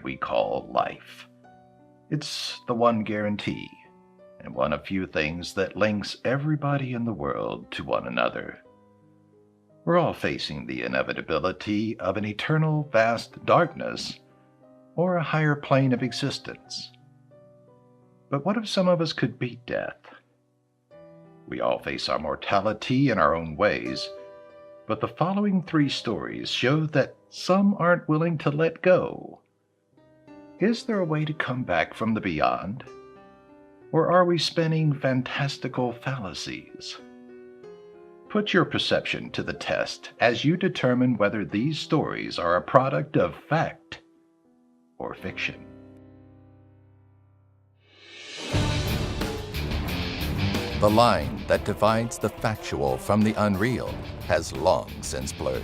we call life. It's the one guarantee, and one of few things that links everybody in the world to one another. We're all facing the inevitability of an eternal vast darkness or a higher plane of existence. But what if some of us could beat death? We all face our mortality in our own ways, but the following three stories show that some aren't willing to let go. Is there a way to come back from the beyond? Or are we spinning fantastical fallacies? Put your perception to the test as you determine whether these stories are a product of fact or fiction. The line that divides the factual from the unreal has long since blurred.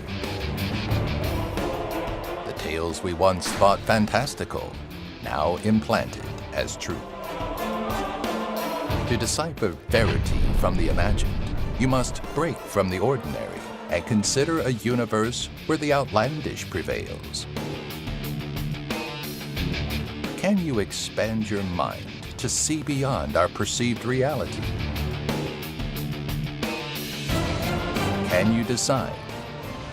The tales we once thought fantastical, now implanted as true. To decipher verity from the imagined, you must break from the ordinary and consider a universe where the outlandish prevails. Can you expand your mind to see beyond our perceived reality? Can you decide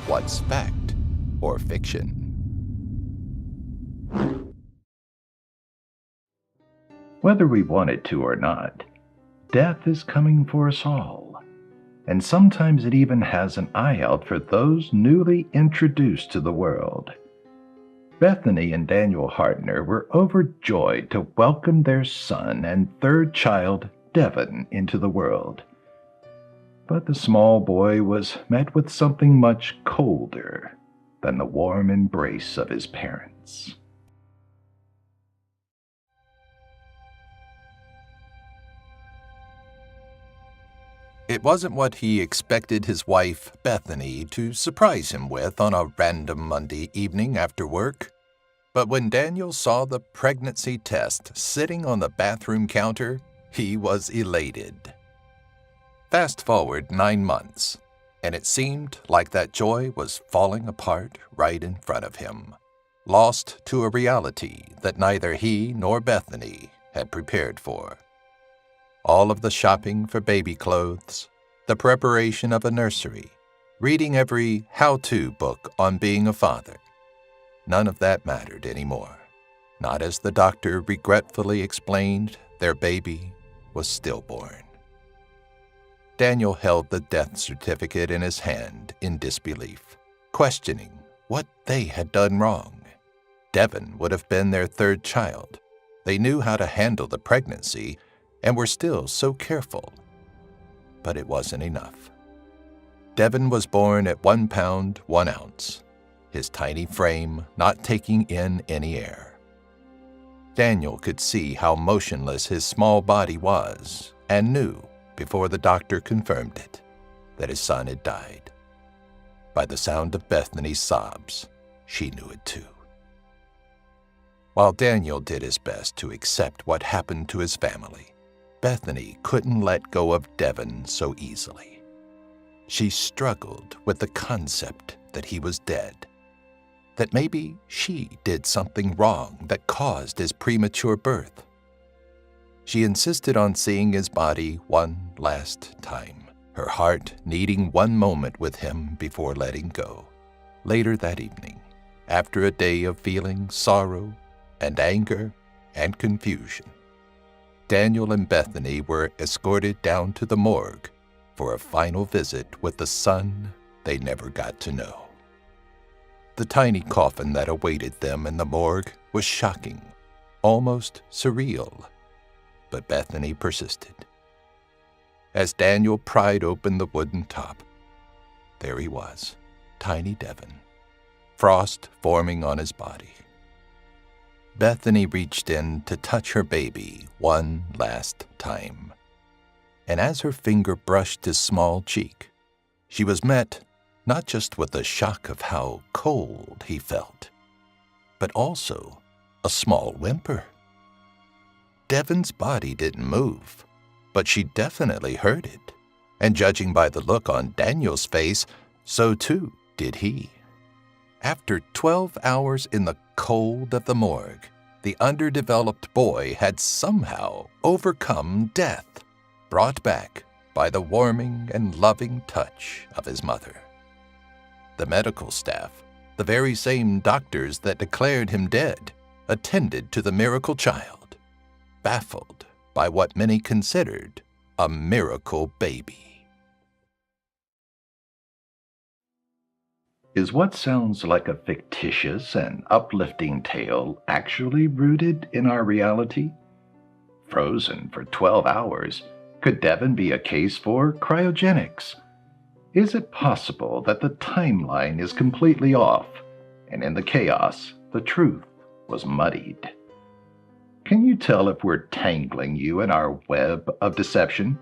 what's fact or fiction? Whether we want it to or not, death is coming for us all, and sometimes it even has an eye out for those newly introduced to the world. Bethany and Daniel Hartner were overjoyed to welcome their son and third child, Devin, into the world. But the small boy was met with something much colder than the warm embrace of his parents. It wasn't what he expected his wife, Bethany, to surprise him with on a random Monday evening after work. But when Daniel saw the pregnancy test sitting on the bathroom counter, he was elated. Fast forward 9 months, and it seemed like that joy was falling apart right in front of him, lost to a reality that neither he nor Bethany had prepared for. All of the shopping for baby clothes, the preparation of a nursery, reading every how-to book on being a father. None of that mattered anymore, not as the doctor regretfully explained their baby was stillborn. Daniel held the death certificate in his hand in disbelief, questioning what they had done wrong. Devin would have been their third child. They knew how to handle the pregnancy and were still so careful. But it wasn't enough. Devin was born at 1 pound, 1 ounce, his tiny frame not taking in any air. Daniel could see how motionless his small body was and knew, before the doctor confirmed it, that his son had died. By the sound of Bethany's sobs, she knew it too. While Daniel did his best to accept what happened to his family, Bethany couldn't let go of Devin so easily. She struggled with the concept that he was dead, that maybe she did something wrong that caused his premature birth. She insisted on seeing his body one last time, her heart needing one moment with him before letting go. Later that evening, after a day of feeling sorrow and anger and confusion, Daniel and Bethany were escorted down to the morgue for a final visit with the son they never got to know. The tiny coffin that awaited them in the morgue was shocking, almost surreal. But Bethany persisted. As Daniel pried open the wooden top, there he was, tiny Devin, frost forming on his body. Bethany reached in to touch her baby one last time, and as her finger brushed his small cheek, she was met not just with the shock of how cold he felt, but also a small whimper. Devin's body didn't move, but she definitely heard it, and judging by the look on Daniel's face, so too did he. After 12 hours in the cold of the morgue, the underdeveloped boy had somehow overcome death, brought back by the warming and loving touch of his mother. The medical staff, the very same doctors that declared him dead, attended to the miracle child, baffled by what many considered a miracle baby. Is what sounds like a fictitious and uplifting tale actually rooted in our reality? Frozen for 12 hours, could Devon be a case for cryogenics? Is it possible that the timeline is completely off, and in the chaos, the truth was muddied? Can you tell if we're tangling you in our web of deception?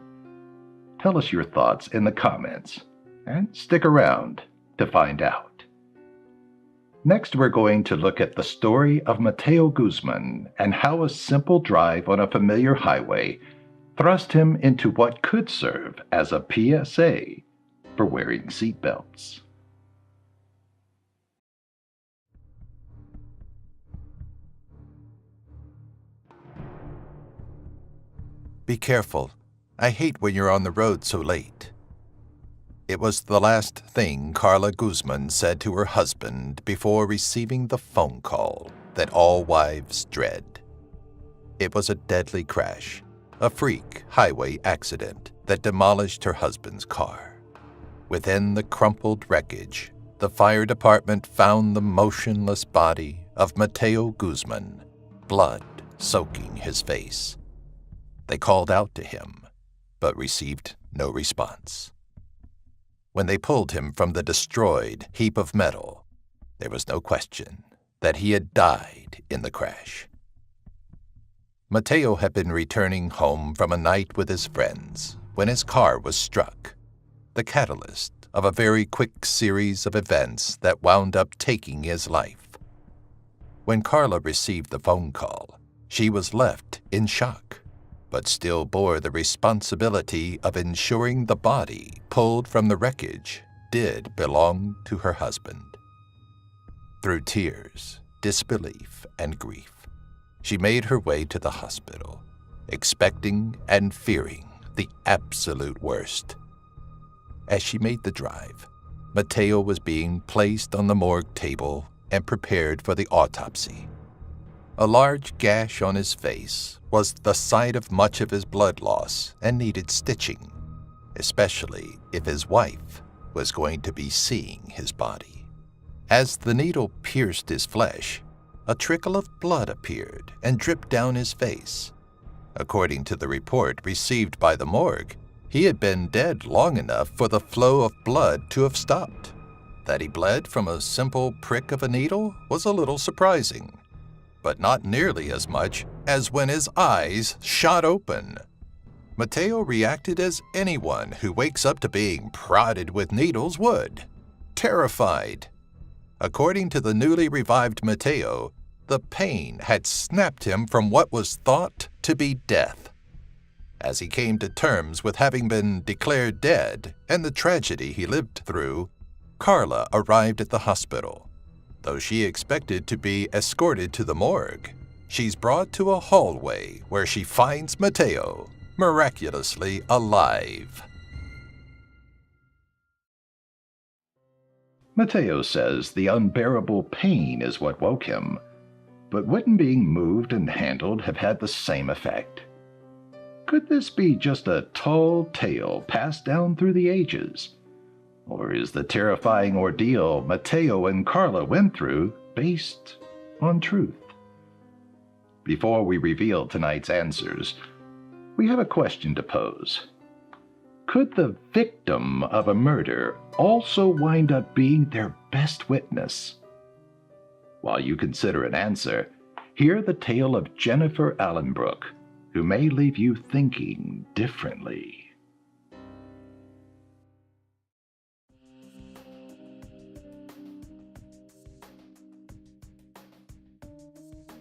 Tell us your thoughts in the comments, and stick around to find out. Next, we're going to look at the story of Mateo Guzman and how a simple drive on a familiar highway thrust him into what could serve as a PSA for wearing seatbelts. Be careful. I hate when you're on the road so late. It was the last thing Carla Guzman said to her husband before receiving the phone call that all wives dread. It was a deadly crash, a freak highway accident that demolished her husband's car. Within the crumpled wreckage, the fire department found the motionless body of Mateo Guzman, blood soaking his face. They called out to him, but received no response. When they pulled him from the destroyed heap of metal, there was no question that he had died in the crash. Mateo had been returning home from a night with his friends when his car was struck, the catalyst of a very quick series of events that wound up taking his life. When Carla received the phone call, she was left in shock, but still bore the responsibility of ensuring the body pulled from the wreckage did belong to her husband. Through tears, disbelief, and grief, she made her way to the hospital, expecting and fearing the absolute worst. As she made the drive, Mateo was being placed on the morgue table and prepared for the autopsy. A large gash on his face was the site of much of his blood loss and needed stitching, especially if his wife was going to be seeing his body. As the needle pierced his flesh, a trickle of blood appeared and dripped down his face. According to the report received by the morgue, he had been dead long enough for the flow of blood to have stopped. That he bled from a simple prick of a needle was a little surprising, but not nearly as much as when his eyes shot open. Mateo reacted as anyone who wakes up to being prodded with needles would, terrified. According to the newly revived Mateo, the pain had snapped him from what was thought to be death. As he came to terms with having been declared dead and the tragedy he lived through, Carla arrived at the hospital. Though she expected to be escorted to the morgue, she's brought to a hallway where she finds Mateo miraculously alive. Mateo says the unbearable pain is what woke him, but wouldn't being moved and handled have had the same effect? Could this be just a tall tale passed down through the ages? Or is the terrifying ordeal Mateo and Carla went through based on truth? Before we reveal tonight's answers, we have a question to pose. Could the victim of a murder also wind up being their best witness? While you consider an answer, hear the tale of Jennifer Allenbrook, who may leave you thinking differently.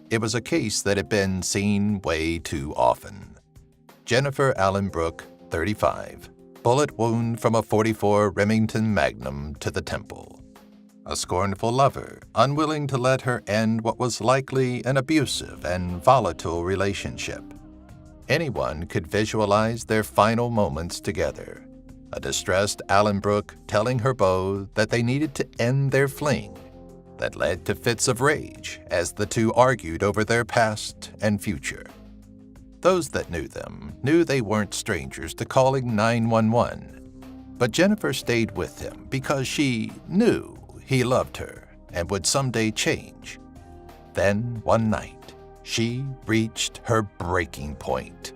It was a case that had been seen way too often. Jennifer Allenbrook, 35, bullet wound from a .44 Remington Magnum to the temple. a scornful lover, unwilling to let her end what was likely an abusive and volatile relationship. Anyone could visualize their final moments together. A distressed Alan Brooke telling her beau that they needed to end their fling that led to fits of rage as the two argued over their past and future. Those that knew them knew they weren't strangers to calling 911, but Jennifer stayed with him because she knew he loved her and would someday change. Then, one night, she reached her breaking point.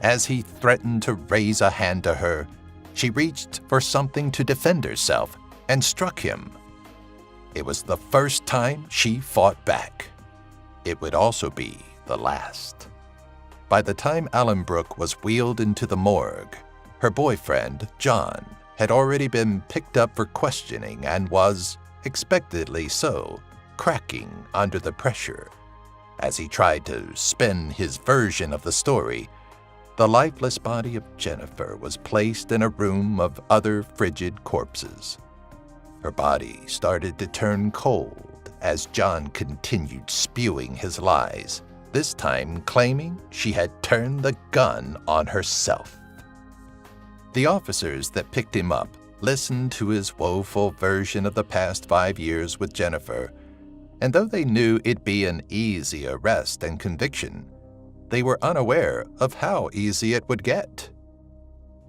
As he threatened to raise a hand to her, she reached for something to defend herself and struck him. It was the first time she fought back. It would also be the last. By the time Alan Brooke was wheeled into the morgue, her boyfriend, John, had already been picked up for questioning and was, expectedly so, cracking under the pressure. As he tried to spin his version of the story, the lifeless body of Jennifer was placed in a room of other frigid corpses. Her body started to turn cold as John continued spewing his lies, this time claiming she had turned the gun on herself. The officers that picked him up listened to his woeful version of the past 5 years with Jennifer, and though they knew it'd be an easy arrest and conviction, they were unaware of how easy it would get.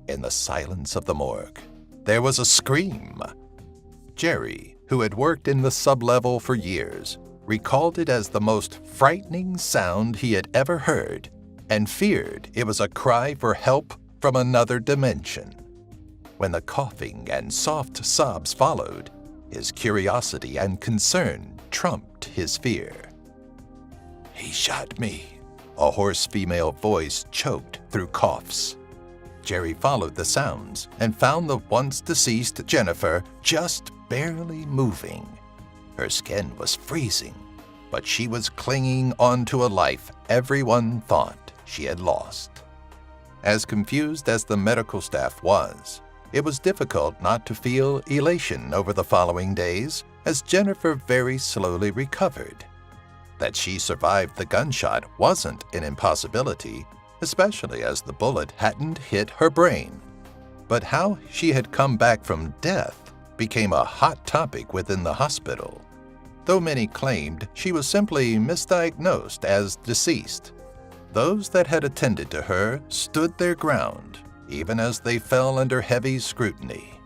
In the silence of the morgue, there was a scream. Jerry, who had worked in the sublevel for years, recalled it as the most frightening sound he had ever heard and feared it was a cry for help from another dimension. When the coughing and soft sobs followed, his curiosity and concern trumped his fear. "He shot me," a hoarse female voice choked through coughs. Jerry followed the sounds and found the once deceased Jennifer just barely moving. Her skin was freezing, but she was clinging onto a life everyone thought she had lost. As confused as the medical staff was, it was difficult not to feel elation over the following days as Jennifer very slowly recovered. That she survived the gunshot wasn't an impossibility, especially as the bullet hadn't hit her brain. But how she had come back from death became a hot topic within the hospital, though many claimed she was simply misdiagnosed as deceased. Those that had attended to her stood their ground, even as they fell under heavy scrutiny.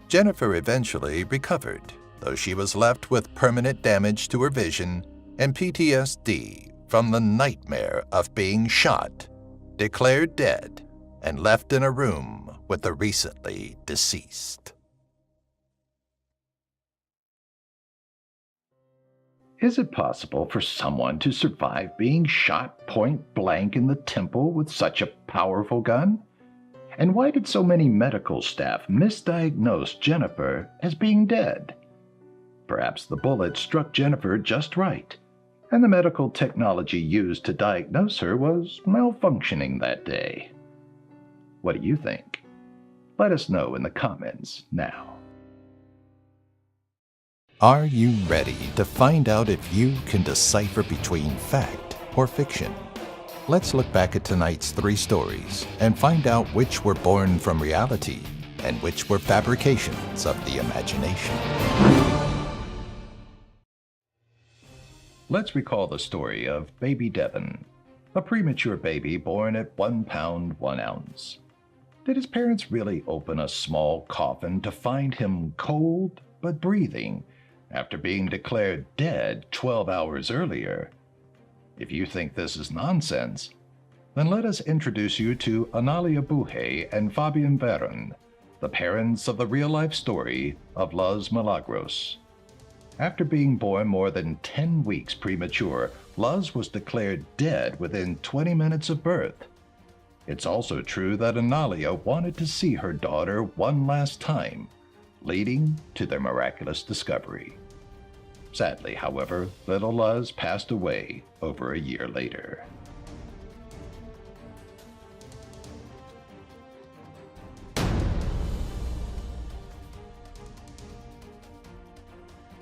Jennifer eventually recovered, though she was left with permanent damage to her vision and PTSD from the nightmare of being shot, declared dead, and left in a room with the recently deceased. Is it possible for someone to survive being shot point blank in the temple with such a powerful gun? And why did so many medical staff misdiagnose Jennifer as being dead? Perhaps the bullet struck Jennifer just right, and the medical technology used to diagnose her was malfunctioning that day. What do you think? Let us know in the comments now. Are you ready to find out if you can decipher between fact or fiction? Let's look back at tonight's 3 stories and find out which were born from reality and which were fabrications of the imagination. Let's recall the story of baby Devon, a premature baby born at 1 pound 1 ounce. Did his parents really open a small coffin to find him cold but breathing after being declared dead 12 hours earlier? If you think this is nonsense, then let us introduce you to Analia Buhay and Fabian Veron, the parents of the real-life story of Los Milagros. After being born more than 10 weeks premature, Luz was declared dead within 20 minutes of birth. It's also true that Analia wanted to see her daughter one last time, leading to their miraculous discovery. Sadly, however, little Luz passed away over a year later.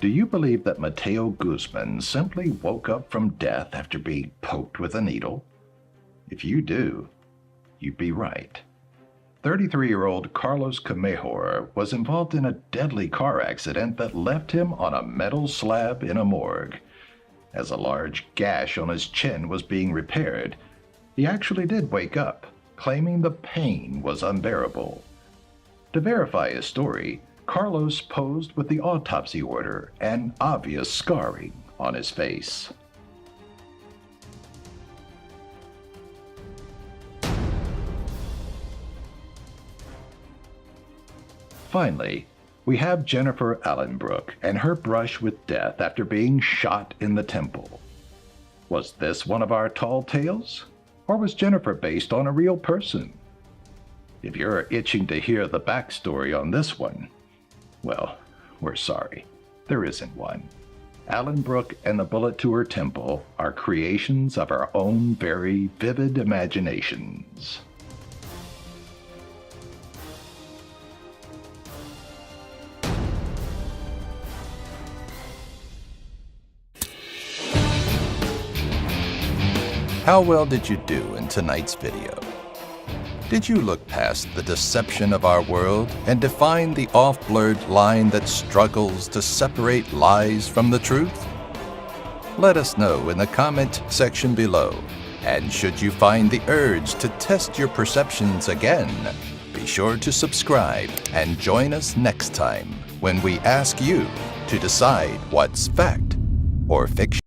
Do you believe that Mateo Guzman simply woke up from death after being poked with a needle? If you do, you'd be right. 33-year-old Carlos Camejor was involved in a deadly car accident that left him on a metal slab in a morgue. As a large gash on his chin was being repaired, he actually did wake up, claiming the pain was unbearable. To verify his story, Carlos posed with the autopsy order and obvious scarring on his face. Finally, we have Jennifer Allenbrook and her brush with death after being shot in the temple. Was this one of our tall tales? Or was Jennifer based on a real person? If you're itching to hear the backstory on this one, well, we're sorry. There isn't one. Allenbrook and the bullet to her temple are creations of our own very vivid imaginations. How well did you do in tonight's video? Did you look past the deception of our world and define the off-blurred line that struggles to separate lies from the truth? Let us know in the comment section below. And should you find the urge to test your perceptions again, be sure to subscribe and join us next time when we ask you to decide what's fact or fiction.